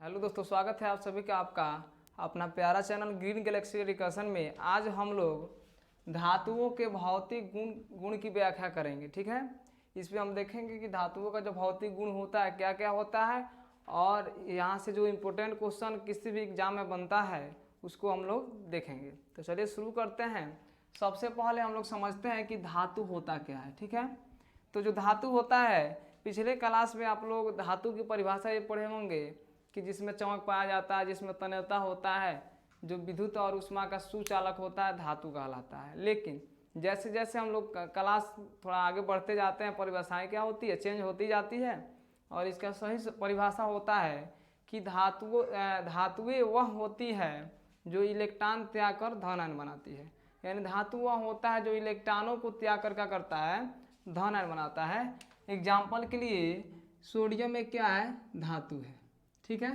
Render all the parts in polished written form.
Hello दोस्तों, स्वागत है आप सभी का आपका अपना प्यारा चैनल ग्रीन गैलेक्सी एजुकेशन में। आज हम लोग धातुओं के भौतिक गुण की व्याख्या करेंगे। ठीक है, इसमें हम देखेंगे कि धातुओं का जो भौतिक गुण होता है क्या क्या होता है, और यहाँ से जो इम्पोर्टेंट क्वेश्चन किसी भी एग्जाम में बनता है उसको हम लोग देखेंगे। तो चलिए शुरू करते हैं। सबसे पहले हम लोग समझते हैं कि धातु होता क्या है। ठीक है, तो जो धातु होता है, पिछले क्लास में आप लोग धातु की परिभाषा ये पढ़े होंगे कि जिसमें चमक पाया जाता है, जिसमें तन्यता होता है, जो विद्युत और उष्मा का सुचालक होता है, धातु कहलाता है। लेकिन जैसे जैसे हम लोग क्लास थोड़ा आगे बढ़ते जाते हैं, परिभाषाएं क्या होती है, चेंज होती जाती है। और इसका सही परिभाषा होता है कि धातुएं वह होती है जो इलेक्ट्रॉन त्याग कर धन आयन बनाती है। यानी धातु वह होता है जो इलेक्ट्रॉनों को त्याग कर क्या करता है, धन आयन बनाता है। एग्जाम्पल के लिए सोडियम में क्या है, धातु है। ठीक है,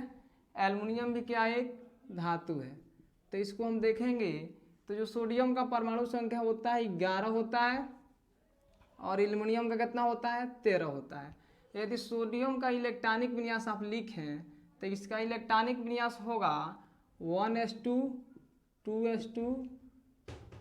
एल्युमिनियम भी क्या है, एक धातु है। तो इसको हम देखेंगे तो जो सोडियम का परमाणु संख्या होता है 11 होता है, और एल्युमिनियम का कितना होता है, 13 होता है। यदि सोडियम का इलेक्ट्रॉनिक विन्यास आप लिखें तो इसका इलेक्ट्रॉनिक विन्यास होगा 1s2 2s2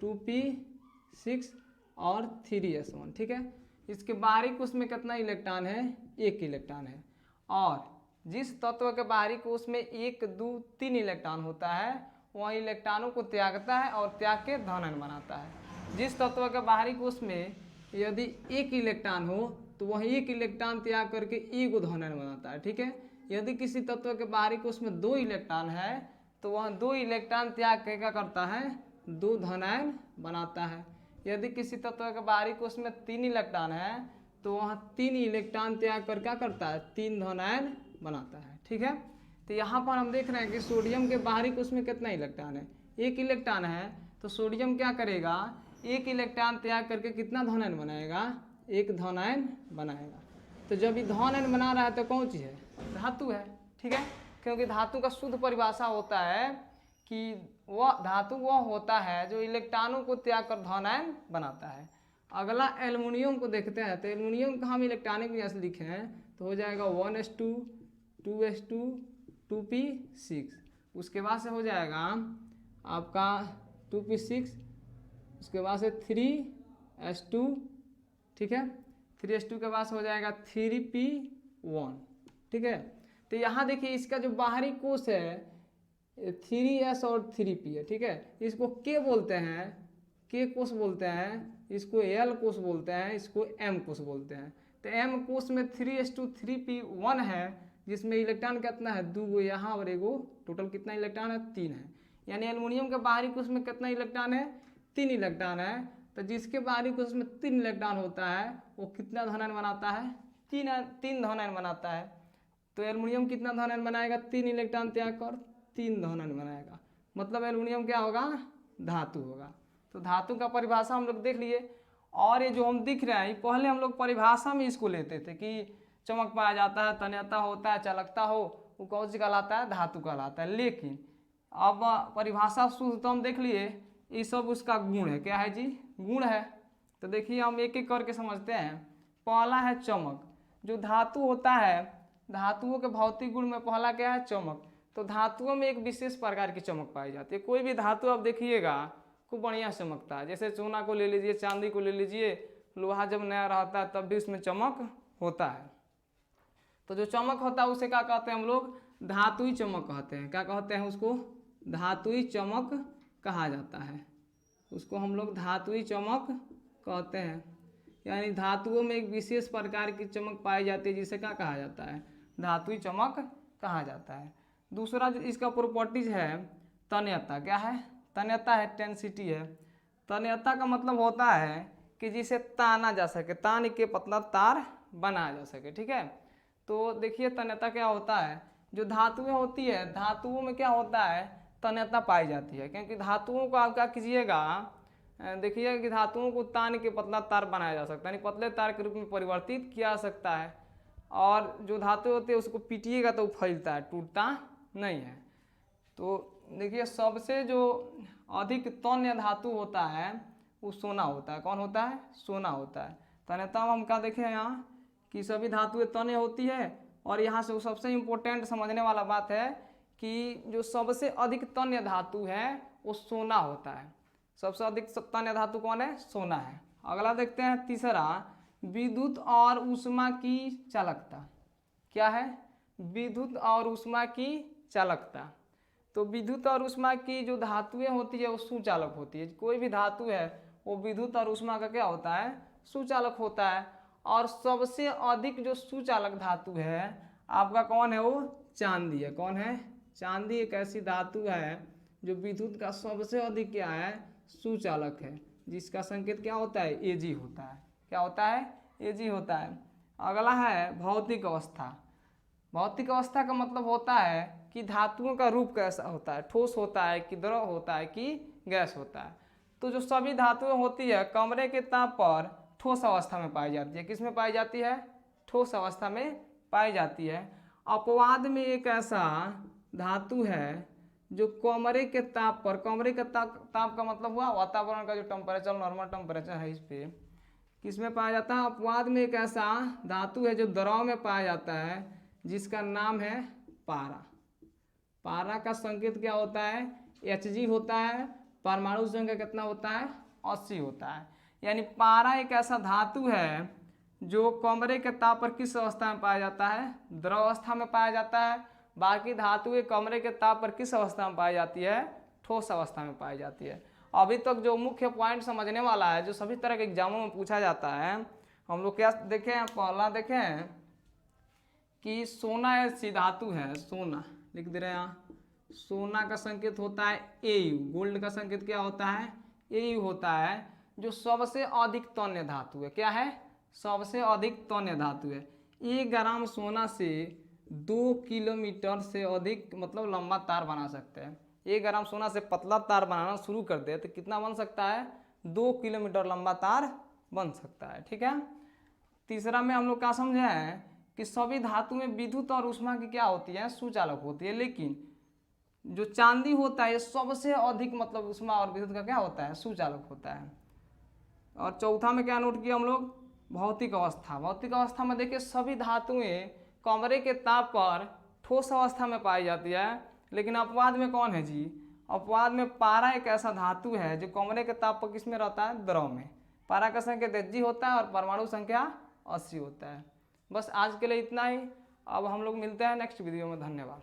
2p6 और 3s1। ठीक है, इसके बारीक उसमें कितना इलेक्ट्रॉन है, एक इलेक्ट्रॉन है। और जिस तत्व के बाहरी कोश में 1 2 3 इलेक्ट्रॉन होता है वह इलेक्ट्रॉनों को त्यागता है और त्याग के धन आयन बनाता है। जिस तत्व के बाहरी कोश में यदि 1 इलेक्ट्रॉन हो तो वह 1 इलेक्ट्रॉन त्याग करके 1 धन आयन बनाता है। ठीक है, यदि किसी तत्व के बाहरी कोश में 2 इलेक्ट्रॉन है तो वह 2 इलेक्ट्रॉन त्याग के क्या करता है, 2 धन आयन बनाता है। यदि किसी तत्व के बाहरी कोश में 3 इलेक्ट्रॉन है तो वह 3 इलेक्ट्रॉन त्याग कर क्या करता है, 3 धन आयन बनाता है। ठीक है, तो यहाँ पर हम देख रहे हैं कि सोडियम के बाहरी कोश में कितना इलेक्ट्रॉन है, 1 इलेक्ट्रॉन है। तो सोडियम क्या करेगा, 1 इलेक्ट्रॉन त्याग करके कितना धन आयन बनाएगा, 1 धन आयन बनाएगा। तो जब ये धन आयन बना रहा है तो कौन चीज़ है, धातु है। ठीक है, क्योंकि धातु का शुद्ध परिभाषा होता है कि वह धातु वह होता है जो इलेक्ट्रॉनों को त्याग कर धन आयन बनाता है। अगला एल्युमिनियम को देखते हैं। तो एल्युमिनियम का हम इलेक्ट्रॉनिक विन्यास लिखे हैं तो हो जाएगा 1s2 2s2 2p6। उसके बाद से हो जाएगा आपका 2p6, उसके बाद से 3s2। ठीक है, 3s2 के बाद से हो जाएगा 3p1। ठीक है, तो यहाँ देखिए इसका जो बाहरी कोश है 3s और 3p है। ठीक है, इसको के बोलते हैं, के कोश बोलते हैं, इसको एल कोश बोलते हैं, इसको एम कोश बोलते हैं। तो एम कोश में 3s2 3p1 है, जिसमें इलेक्ट्रॉन कितना है, 2 यहाँ और एगो, टोटल कितना इलेक्ट्रॉन है, 3 है। यानी एल्युमिनियम के बाहरी कोश में कितना इलेक्ट्रॉन है, 3 इलेक्ट्रॉन है। तो जिसके बाहरी कोश में 3 इलेक्ट्रॉन होता है वो कितना धन आयन बनाता है, 3 धन आयन बनाता है। तो एल्युमिनियम कितना धन आयन बनाएगा, 3 इलेक्ट्रॉन त्याग कर 3 धन आयन बनाएगा। मतलब एल्युमिनियम क्या होगा, धातु होगा। तो धातु का परिभाषा हम लोग देख लिए। और ये जो हम दिख रहे हैं पहले हम लोग परिभाषा में इसको लेते थे कि चमक पाया जाता है, तन्यता होता है, चलकता हो, वो कौन सी कहलाता है, धातु कहलाता है। लेकिन अब परिभाषा शुद्ध तो हम देख लिए, ये सब उसका गुण है। क्या है जी, गुण है। तो देखिए हम एक एक करके समझते हैं। पहला है चमक। जो धातु होता है, धातुओं के भौतिक गुण में पहला क्या है, चमक। तो धातुओं में एक विशेष प्रकार की चमक पाई जाती है। कोई भी धातु आप देखिएगा खूब बढ़िया चमकता है। जैसे सोना को ले लीजिए, चांदी को ले लीजिए, लोहा जब नया रहता है तब भी उसमें चमक होता है। तो जो चमक होता है उसे क्या कहते हैं हम लोग, धातुई चमक कहते हैं। क्या कहते हैं उसको, धातुई चमक कहा जाता है। उसको हम लोग धातुई चमक कहते हैं। यानी धातुओं में एक विशेष प्रकार की चमक पाई जाती है जिसे क्या कहा जाता है, धातुई चमक कहा जाता है। दूसरा जो इसका प्रॉपर्टीज है, तन्यता। क्या है, तन्यता है, टेंसिटी है। तन्यता का मतलब होता है कि जिसे ताना जा सके, तान के पतला तार बनाया जा सके। ठीक है, तो देखिए तन्यता क्या होता है, जो धातुएं होती है, धातुओं में क्या होता है, तन्यता पाई जाती है। क्योंकि धातुओं को आप क्या कीजिएगा, देखिए कि धातुओं को तान के पतला तार बनाया जा सकता है, यानी पतले तार के रूप में परिवर्तित किया जा सकता है। और जो धातु होती है उसको पीटिएगा तो फैलता है, टूटता नहीं है। तो देखिए सबसे जो अधिक तन्य धातु होता है वो सोना होता है। कौन होता है, सोना होता है। तन्यता हम क्या देखें यहाँ कि सभी धातुएं तन्य होती है और यहाँ से वो सबसे इम्पोर्टेंट समझने वाला बात है कि जो सबसे अधिक तन्य धातु है वो सोना होता है। सबसे अधिक तन्य धातु कौन है? सोना है। अगला देखते हैं तीसरा, विद्युत और ऊष्मा की चालकता। क्या है? विद्युत और ऊष्मा की चालकता। तो विद्युत और ऊष्मा की जो धातुएं होती है वो सुचालक होती है। कोई भी धातु है वो विद्युत और ऊष्मा का क्या होता है? सुचालक होता है। और सबसे अधिक जो सुचालक धातु है आपका कौन है? वो चांदी है। कौन है? चांदी एक ऐसी धातु है जो विद्युत का सबसे अधिक क्या है? सुचालक है, जिसका संकेत क्या होता है? Ag होता है। क्या होता है? Ag होता है। अगला है भौतिक अवस्था। भौतिक अवस्था का मतलब होता है कि धातुओं का रूप कैसा होता है, ठोस होता है कि द्रव होता है कि गैस होता है। तो जो सभी धातुएं होती है कमरे के ताप पर ठोस अवस्था में पाई जाती है। किस में पाई जाती है? ठोस अवस्था में पाई जाती है। अपवाद में एक ऐसा धातु है जो कमरे के ताप पर, कमरे के ताप का मतलब हुआ वातावरण का जो टेम्परेचर, नॉर्मल टेम्परेचर है, इस पे किस में पाया जाता है? अपवाद में एक ऐसा धातु है जो द्रव में पाया जाता है, जिसका नाम है पारा। पारा का संकेत क्या होता है? Hg होता है। परमाणु संख्या कितना होता है? 80 होता है। यानी पारा एक ऐसा धातु है जो कमरे के ताप पर किस अवस्था में पाया जाता है? द्रव अवस्था में पाया जाता है। बाकी धातुएं कमरे के ताप पर किस अवस्था में पाई जाती है? ठोस अवस्था में पाई जाती है। अभी तक जो मुख्य पॉइंट समझने वाला है, जो सभी तरह के एग्जामों में पूछा जाता है, हम लोग क्या देखें? पहला देखें कि सोना ऐसी धातु है, सोना लिख दे रहे हैं यहाँ। सोना का संकेत होता है Au। गोल्ड का संकेत क्या होता है? Au होता है, जो सबसे अधिक तन्य धातु है। क्या है? सबसे अधिक तन्य धातु है। 1 ग्राम सोना से 2 किलोमीटर से अधिक मतलब लंबा तार बना सकते हैं। 1 ग्राम सोना से पतला तार बनाना शुरू कर दे तो कितना बन सकता है? 2 किलोमीटर लंबा तार बन सकता है। ठीक है। तीसरा में हम लोग क्या समझे हैं कि सभी धातु में विद्युत और ऊष्मा की क्या होती है? सुचालक होती है। लेकिन जो चांदी होता है सबसे अधिक मतलब ऊष्मा और विद्युत का क्या होता है? सुचालक होता है। और चौथा में क्या नोट किया हम लोग? भौतिक अवस्था। भौतिक अवस्था में देखिए सभी धातुएं कमरे के ताप पर ठोस अवस्था में पाई जाती है। लेकिन अपवाद में कौन है जी? अपवाद में पारा एक ऐसा धातु है जो कमरे के ताप पर किस में रहता है? द्रव में। पारा का संकेत Hg होता है और परमाणु संख्या 80 होता है। बस आज के लिए इतना ही। अब हम लोग मिलते हैं नेक्स्ट वीडियो में। धन्यवाद।